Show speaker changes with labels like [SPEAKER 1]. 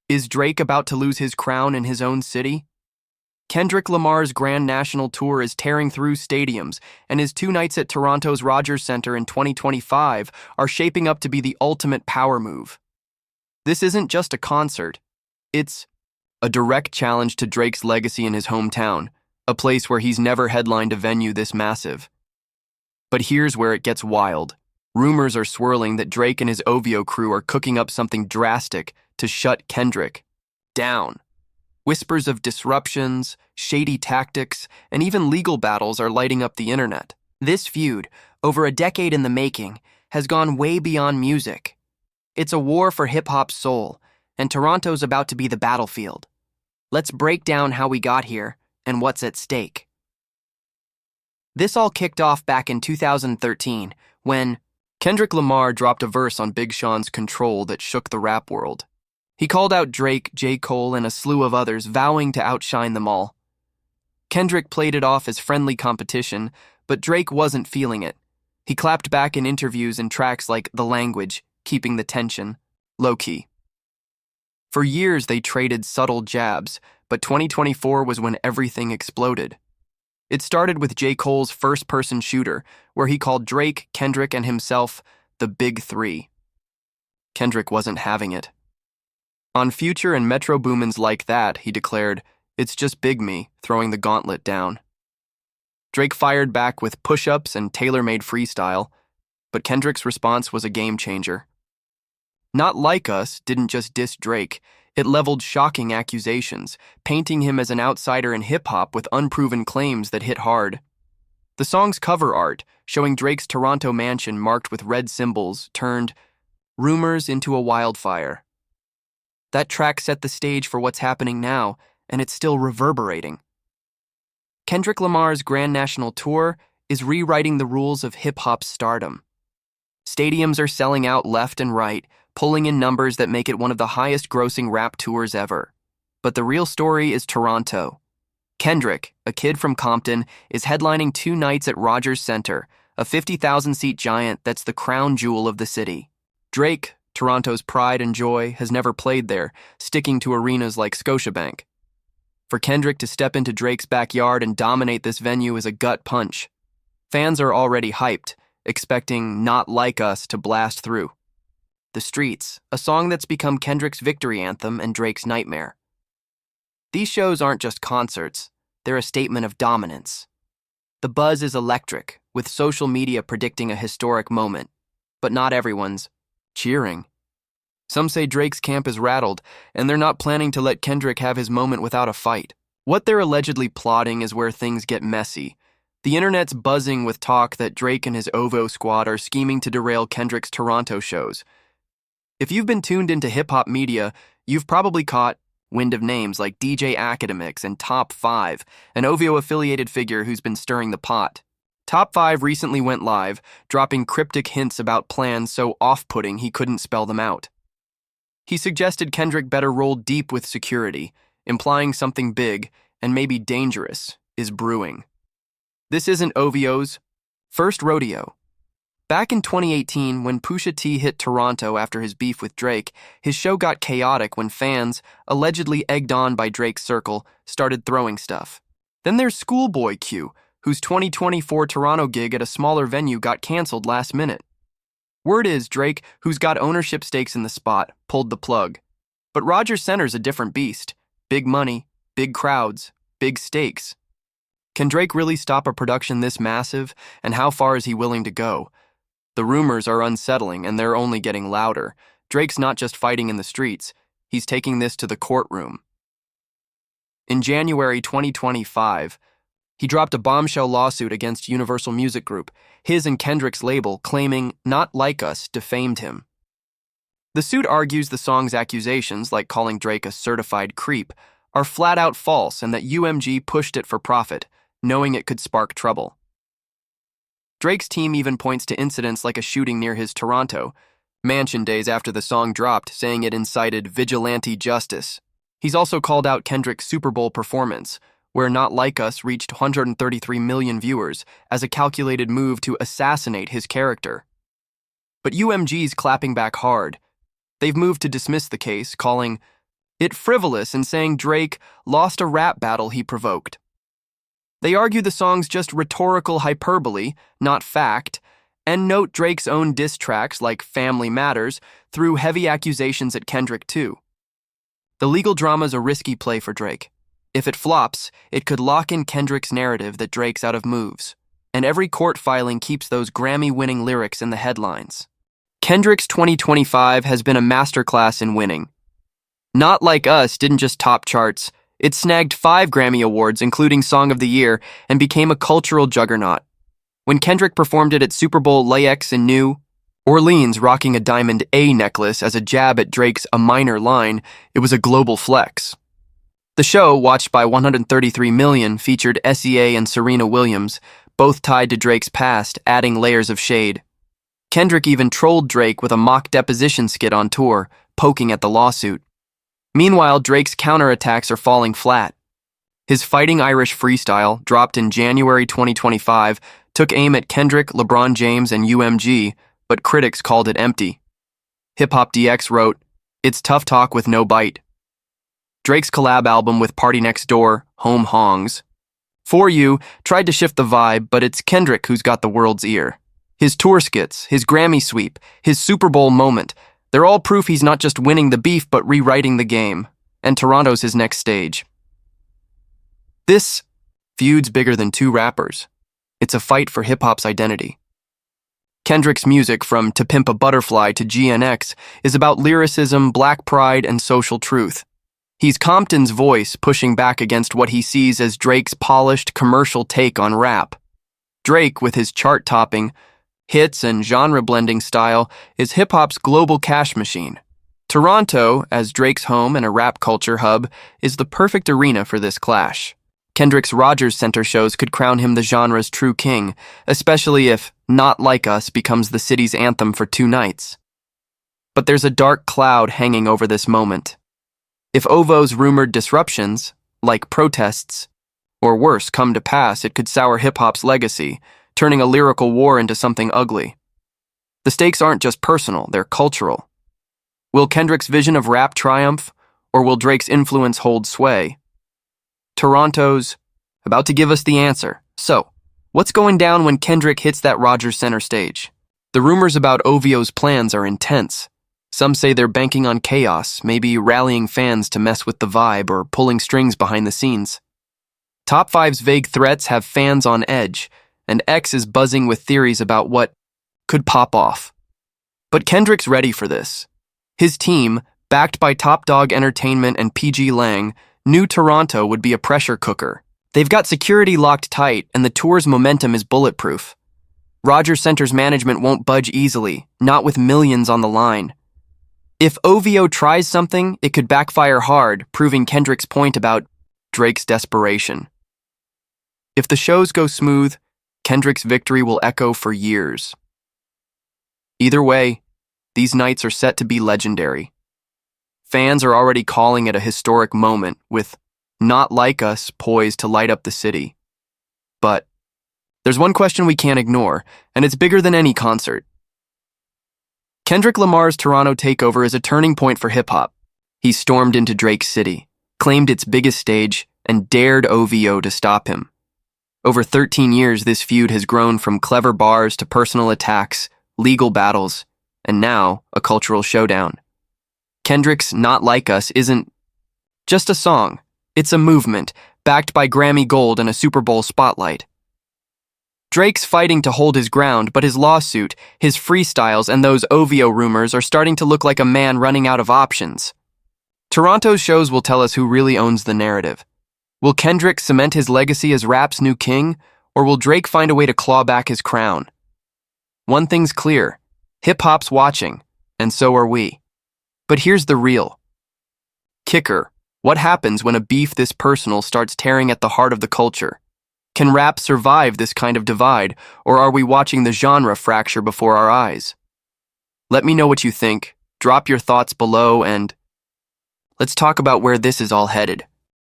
[SPEAKER 1] Is Drake about to lose his crown in his own city? Kendrick Lamar's grand national tour is tearing through stadiums, and his 2 nights at Toronto's Rogers Centre in 2025 are shaping up to be the ultimate power move. This isn't just a concert. It's a direct challenge to Drake's legacy in his hometown, a place where he's never headlined a venue this massive. But here's where it gets wild. Rumors are swirling that Drake and his OVO crew are cooking up something drastic to shut Kendrick down. Whispers of disruptions, shady tactics, and even legal battles are lighting up the internet. This feud, over a decade in the making, has gone way beyond music. It's a war for hip-hop's soul, and Toronto's about to be the battlefield. Let's break down how we got here and what's at stake. This all kicked off back in 2013 when Kendrick Lamar dropped a verse on Big Sean's Control that shook the rap world. He called out Drake, J. Cole, and a slew of others, vowing to outshine them all. Kendrick played it off as friendly competition, but Drake wasn't feeling it. He clapped back in interviews and tracks like The Language, keeping the tension low-key. For years, they traded subtle jabs, but 2024 was when everything exploded. It started with J. Cole's first-person shooter, where he called Drake, Kendrick, and himself the Big Three. Kendrick wasn't having it. On Future and Metro Boomin's Like That, he declared, "It's just Big Me," throwing the gauntlet down. Drake fired back with push-ups and tailor-made freestyle, but Kendrick's response was a game-changer. Not Like Us didn't just diss Drake, it leveled shocking accusations, painting him as an outsider in hip-hop with unproven claims that hit hard. The song's cover art, showing Drake's Toronto mansion marked with red symbols, turned rumors into a wildfire. That track set the stage for what's happening now, and it's still reverberating. Kendrick Lamar's Grand National Tour is rewriting the rules of hip-hop's stardom. Stadiums are selling out left and right, pulling in numbers that make it one of the highest-grossing rap tours ever. But the real story is Toronto. Kendrick, a kid from Compton, is headlining 2 nights at Rogers Centre, a 50,000-seat giant that's the crown jewel of the city. Drake, Toronto's pride and joy, has never played there, sticking to arenas like Scotiabank. For Kendrick to step into Drake's backyard and dominate this venue is a gut punch. Fans are already hyped, expecting Not Like Us to blast through. The Streets, a song that's become Kendrick's victory anthem and Drake's nightmare. These shows aren't just concerts, they're a statement of dominance. The buzz is electric, with social media predicting a historic moment, but not everyone's cheering. Some say Drake's camp is rattled, and they're not planning to let Kendrick have his moment without a fight. What they're allegedly plotting is where things get messy. The internet's buzzing with talk that Drake and his OVO squad are scheming to derail Kendrick's Toronto shows. If you've been tuned into hip-hop media, you've probably caught wind of names like DJ Academics and Top 5, an OVO-affiliated figure who's been stirring the pot. Top 5 recently went live, dropping cryptic hints about plans so off-putting he couldn't spell them out. He suggested Kendrick better roll deep with security, implying something big, and maybe dangerous, is brewing. This isn't OVO's first rodeo. Back in 2018, when Pusha T hit Toronto after his beef with Drake, his show got chaotic when fans, allegedly egged on by Drake's circle, started throwing stuff. Then there's Schoolboy Q, whose 2024 Toronto gig at a smaller venue got canceled last minute. Word is Drake, who's got ownership stakes in the spot, pulled the plug. But Rogers Center's a different beast. Big money, big crowds, big stakes. Can Drake really stop a production this massive, and how far is he willing to go? The rumors are unsettling, and they're only getting louder. Drake's not just fighting in the streets, he's taking this to the courtroom. In January 2025, he dropped a bombshell lawsuit against Universal Music Group, his and Kendrick's label, claiming Not Like Us defamed him. The suit argues the song's accusations, like calling Drake a certified creep, are flat-out false and that UMG pushed it for profit, knowing it could spark trouble. Drake's team even points to incidents like a shooting near his Toronto mansion days after the song dropped, saying it incited vigilante justice. He's also called out Kendrick's Super Bowl performance, where Not Like Us reached 133 million viewers, as a calculated move to assassinate his character. But UMG's clapping back hard. They've moved to dismiss the case, calling it frivolous in saying Drake lost a rap battle he provoked. They argue the song's just rhetorical hyperbole, not fact, and note Drake's own diss tracks like Family Matters threw heavy accusations at Kendrick too. The legal drama's a risky play for Drake. If it flops, it could lock in Kendrick's narrative that Drake's out of moves, and every court filing keeps those Grammy-winning lyrics in the headlines. Kendrick's 2025 has been a masterclass in winning. Not Like Us didn't just top charts, it snagged 5 Grammy Awards, including Song of the Year, and became a cultural juggernaut. When Kendrick performed it at Super Bowl LAX in New Orleans rocking a diamond A necklace as a jab at Drake's A Minor line, it was a global flex. The show, watched by 133 million, featured SEA and Serena Williams, both tied to Drake's past, adding layers of shade. Kendrick even trolled Drake with a mock deposition skit on tour, poking at the lawsuit. Meanwhile, Drake's counterattacks are falling flat. His Fighting Irish freestyle, dropped in January 2025, took aim at Kendrick, LeBron James, and UMG, but critics called it empty. Hip Hop DX wrote, "It's tough talk with no bite." Drake's collab album with Party Next Door, Home Hongs, For You, tried to shift the vibe, but it's Kendrick who's got the world's ear. His tour skits, his Grammy sweep, his Super Bowl moment, they're all proof he's not just winning the beef but rewriting the game, and Toronto's his next stage. This feud's bigger than 2 rappers. It's a fight for hip-hop's identity. Kendrick's music, from To Pimp a Butterfly to GNX, is about lyricism, black pride, and social truth. He's Compton's voice pushing back against what he sees as Drake's polished, commercial take on rap. Drake, with his chart-topping hits and genre-blending style, is hip-hop's global cash machine. Toronto, as Drake's home and a rap culture hub, is the perfect arena for this clash. Kendrick's Rogers Center shows could crown him the genre's true king, especially if Not Like Us becomes the city's anthem for 2 nights. But there's a dark cloud hanging over this moment. If OVO's rumored disruptions, like protests, or worse, come to pass, it could sour hip-hop's legacy, turning a lyrical war into something ugly. The stakes aren't just personal, they're cultural. Will Kendrick's vision of rap triumph, or will Drake's influence hold sway? Toronto's about to give us the answer. So, what's going down when Kendrick hits that Rogers Center stage? The rumors about OVO's plans are intense. Some say they're banking on chaos, maybe rallying fans to mess with the vibe or pulling strings behind the scenes. Top 5's vague threats have fans on edge, and X is buzzing with theories about what could pop off. But Kendrick's ready for this. His team, backed by Top Dog Entertainment and PG Lang, knew Toronto would be a pressure cooker. They've got security locked tight, and the tour's momentum is bulletproof. Rogers Center's management won't budge easily, not with millions on the line. If OVO tries something, it could backfire hard, proving Kendrick's point about Drake's desperation. If the shows go smooth, Kendrick's victory will echo for years. Either way, these nights are set to be legendary. Fans are already calling it a historic moment, with Not Like Us poised to light up the city. But there's one question we can't ignore, and it's bigger than any concert. Kendrick Lamar's Toronto takeover is a turning point for hip-hop. He stormed into Drake's city, claimed its biggest stage, and dared OVO to stop him. Over 13 years, this feud has grown from clever bars to personal attacks, legal battles, and now a cultural showdown. Kendrick's Not Like Us isn't just a song. It's a movement, backed by Grammy Gold and a Super Bowl spotlight. Drake's fighting to hold his ground, but his lawsuit, his freestyles, and those OVO rumors are starting to look like a man running out of options. Toronto's shows will tell us who really owns the narrative. Will Kendrick cement his legacy as rap's new king, or will Drake find a way to claw back his crown? One thing's clear, hip-hop's watching, and so are we. But here's the real kicker. What happens when a beef this personal starts tearing at the heart of the culture? Can rap survive this kind of divide, or are we watching the genre fracture before our eyes? Let me know what you think, drop your thoughts below, and let's talk about where this is all headed.